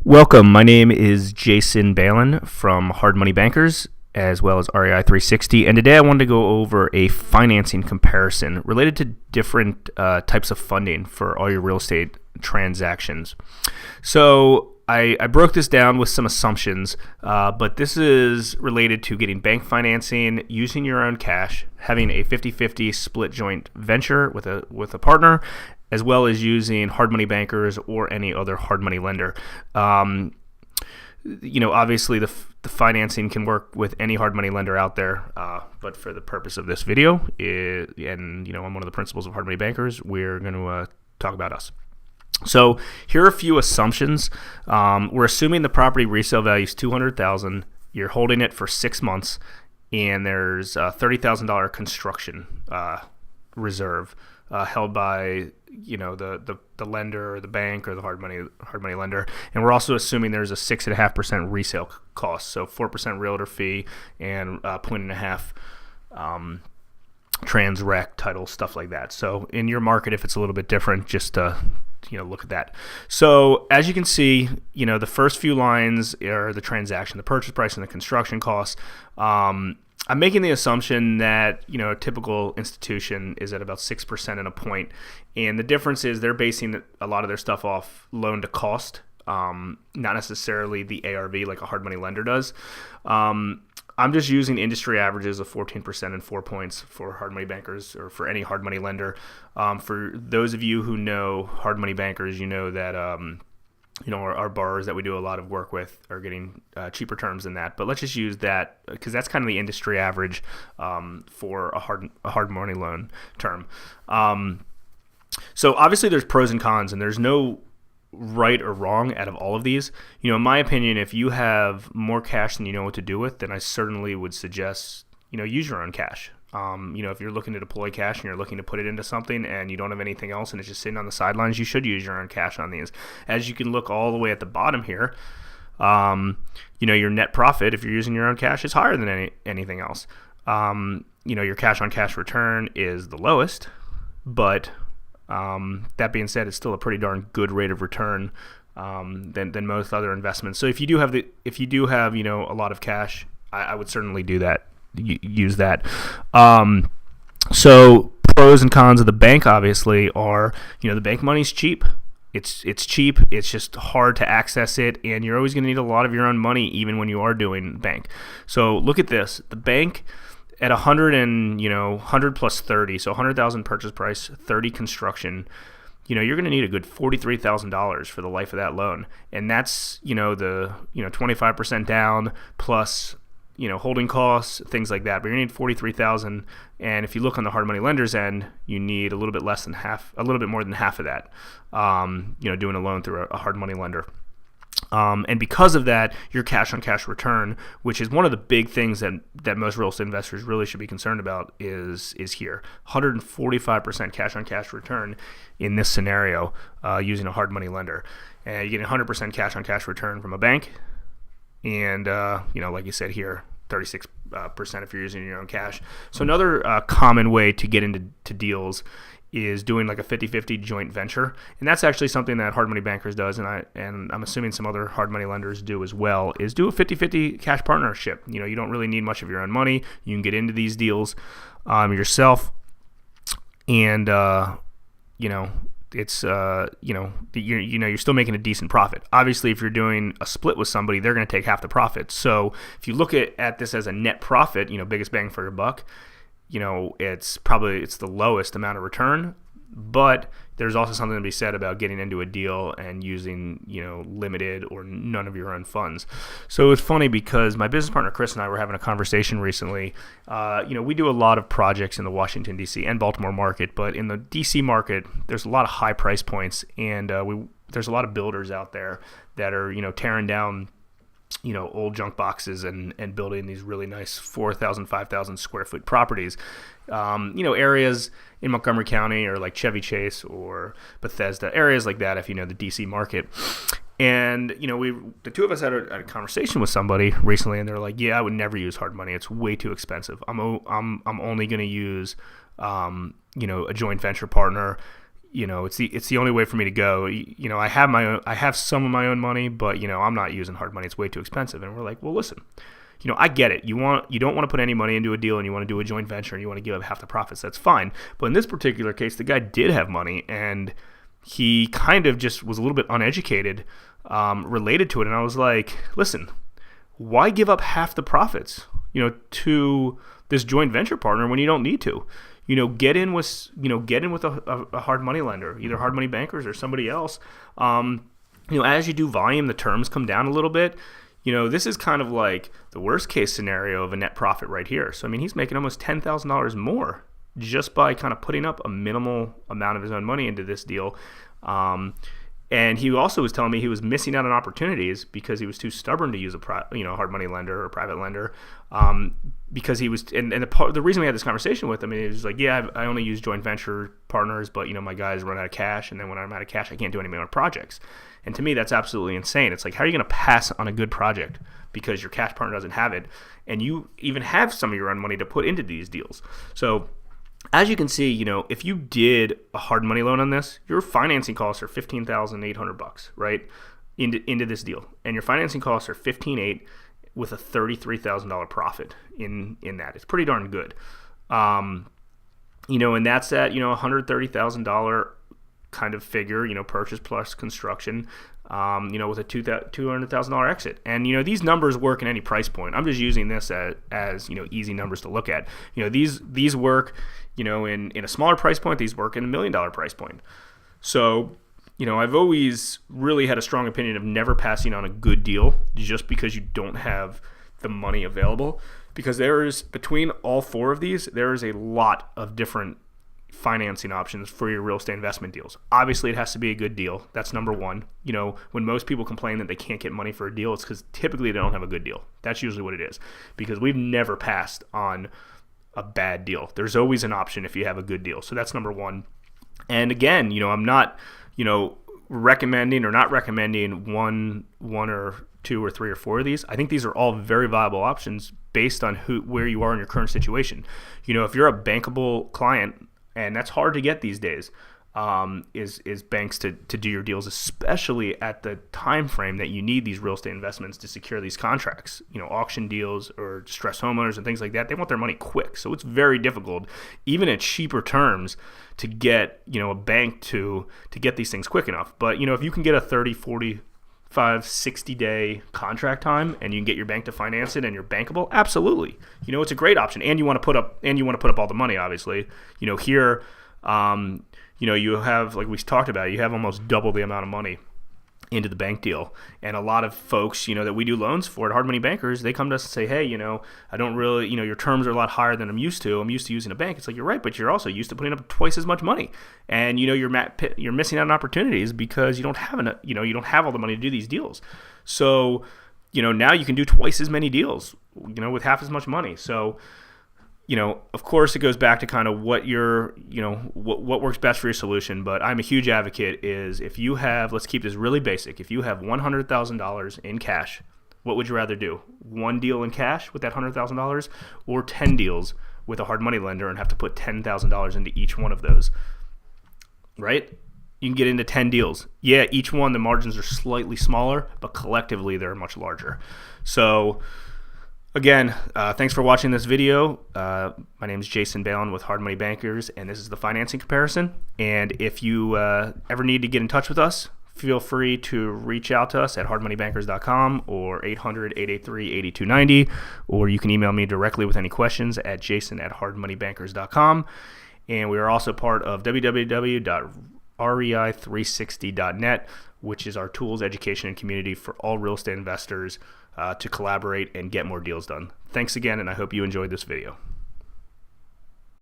Welcome. My name is Jason Balin from Hard Money Bankers, as well as REI 360. And today I wanted to go over a financing comparison related to different types of funding for all your real estate transactions. So I broke this down with some assumptions, but this is related to getting bank financing, using your own cash, having a 50-50 split joint venture with a partner, as well as using Hard Money Bankers or any other hard money lender. Obviously the financing can work with any hard money lender out there, but for the purpose of this video, I'm one of the principals of Hard Money Bankers, we're going to talk about us. So here are a few assumptions. We're assuming the property resale value is $200,000. You're holding it for 6 months, and there's a $30,000 construction reserve held by the lender or the bank or the hard money lender. And we're also assuming there's a 6.5% resale cost, so 4% realtor fee and 0.5 transrec title, stuff like that. So in your market, if it's a little bit different, just look at that. So as you can see, the first few lines are the transaction, the purchase price, and the construction costs. I'm making the assumption that a typical institution is at about 6% and a point, and the difference is they're basing a lot of their stuff off loan to cost, not necessarily the ARV like a hard money lender does. I'm just using industry averages of 14% and 4 points for Hard Money Bankers or for any hard money lender. For those of you who know Hard Money Bankers, you know that our borrowers that we do a lot of work with are getting cheaper terms than that. But let's just use that because that's kind of the industry average for a hard money loan term. So obviously there's pros and cons, and there's no right or wrong out of all of these. In my opinion, if you have more cash than you know what to do with, then I certainly would suggest use your own cash. If you're looking to deploy cash and you're looking to put it into something and you don't have anything else and it's just sitting on the sidelines, you should use your own cash on these. As you can look all the way at the bottom here, your net profit, if you're using your own cash, is higher than anything else. Your cash on cash return is the lowest, but that being said, it's still a pretty darn good rate of return than most other investments. So if you do have a lot of cash, I would certainly do that. Use that. So pros and cons of the bank obviously are, the bank money's cheap. It's cheap. It's just hard to access it, and you're always going to need a lot of your own money even when you are doing bank. So look at this. The bank at 100 plus 30, so 100,000 purchase price, 30 construction. You're going to need a good $43,000 for the life of that loan, and that's the 25% down plus holding costs, things like that. But you're going to need $43,000, and if you look on the hard money lender's end, you need a little bit more than half of that. Doing a loan through a hard money lender. And because of that, your cash on cash return, which is one of the big things that most real estate investors really should be concerned about, is here. 145% cash on cash return in this scenario using a hard money lender. And you get 100% cash on cash return from a bank. And, like you said here, 36% if you're using your own cash. So another common way to get into deals is doing like a 50-50 joint venture. And that's actually something that Hard Money Bankers does, and I'm assuming some other hard money lenders do as well, is do a 50-50 cash partnership. You don't really need much of your own money. You can get into these deals yourself. And, it's you're still making a decent profit. Obviously, if you're doing a split with somebody, they're going to take half the profit. So if you look at this as a net profit, biggest bang for your buck, it's the lowest amount of return. But there's also something to be said about getting into a deal and using limited or none of your own funds. So it's funny because my business partner Chris and I were having a conversation recently. We do a lot of projects in the Washington D.C. and Baltimore market, but in the D.C. market, there's a lot of high price points, and there's a lot of builders out there that are tearing down old junk boxes and building these really nice 4,000, 5,000 square foot properties. Areas in Montgomery County or like Chevy Chase or Bethesda, areas like that, if you know the DC market. And, the two of us had a conversation with somebody recently, and they're like, yeah, I would never use hard money. It's way too expensive. I'm only going to use, a joint venture partner. it's the only way for me to go. I have some of my own money, but I'm not using hard money. It's way too expensive. And we're like, well, listen, I get it. You don't want to put any money into a deal, and you want to do a joint venture, and you want to give up half the profits. That's fine. But in this particular case, the guy did have money, and he kind of just was a little bit uneducated related to it. And I was like, listen, why give up half the profits, to this joint venture partner when you don't need to? Get in with a hard money lender, either Hard Money Bankers or somebody else. As you do volume, the terms come down a little bit. This is kind of like the worst case scenario of a net profit right here. So, he's making almost $10,000 more just by kind of putting up a minimal amount of his own money into this deal. And he also was telling me he was missing out on opportunities because he was too stubborn to use a hard money lender or private lender. Because he was, and the reason we had this conversation with him, he was like, yeah, I only use joint venture partners, but my guys run out of cash, and then when I'm out of cash, I can't do any more projects. And to me, that's absolutely insane. It's like, how are you going to pass on a good project because your cash partner doesn't have it, and you even have some of your own money to put into these deals? So, as you can see, if you did a hard money loan on this, your financing costs are $15,800, right, into this deal, and your financing costs are $15,800 with a $33,000 profit in that. It's pretty darn good, and that's at $130,000 kind of figure, purchase plus construction, with a $200,000 exit. And these numbers work in any price point. I'm just using this as easy numbers to look at. These work in a smaller price point. These work in $1 million price point. So I've always really had a strong opinion of never passing on a good deal just because you don't have the money available, because there is, between all four of these, there is a lot of different financing options for your real estate investment deals. Obviously, it has to be a good deal. That's number one. When most people complain that they can't get money for a deal, it's because typically they don't have a good deal. That's usually what it is, because we've never passed on a bad deal. There's always an option if you have a good deal. So that's number one. And again, I'm not, recommending or not recommending one or two or three or four of these. I think these are all very viable options based on where you are in your current situation. If you're a bankable client, and that's hard to get these days, is banks to do your deals, especially at the time frame that you need these real estate investments to secure these contracts. Auction deals or distressed homeowners and things like that, they want their money quick. So it's very difficult, even at cheaper terms, to get a bank to get these things quick enough. But if you can get a 30, 45, 60-day contract time, and you can get your bank to finance it, and you're bankable, absolutely. It's a great option, and you want to put up all the money, obviously. Here, you have, like we talked about, you have almost double the amount of money into the bank deal. And a lot of folks, that we do loans for at Hard Money Bankers, they come to us and say, hey, I don't really, your terms are a lot higher than I'm used to. I'm used to using a bank. It's like, you're right, but you're also used to putting up twice as much money. And, you're missing out on opportunities because you don't have all the money to do these deals. So, now you can do twice as many deals, with half as much money. So, of course, it goes back to kind of what what works best for your solution. But I'm a huge advocate is, if you have, let's keep this really basic. If you have $100,000 in cash, what would you rather do? One deal in cash with that $100,000, or 10 deals with a hard money lender and have to put $10,000 into each one of those, right? You can get into 10 deals. Yeah, each one, the margins are slightly smaller, but collectively they're much larger. So, again, thanks for watching this video. My name is Jason Balin with Hard Money Bankers, and this is the financing comparison. And if you ever need to get in touch with us, feel free to reach out to us at hardmoneybankers.com or 800-883-8290, or you can email me directly with any questions at jason@hardmoneybankers.com. And we are also part of www.rei360.net, which is our tools, education, and community for all real estate investors to collaborate and get more deals done. Thanks again, and I hope you enjoyed this video.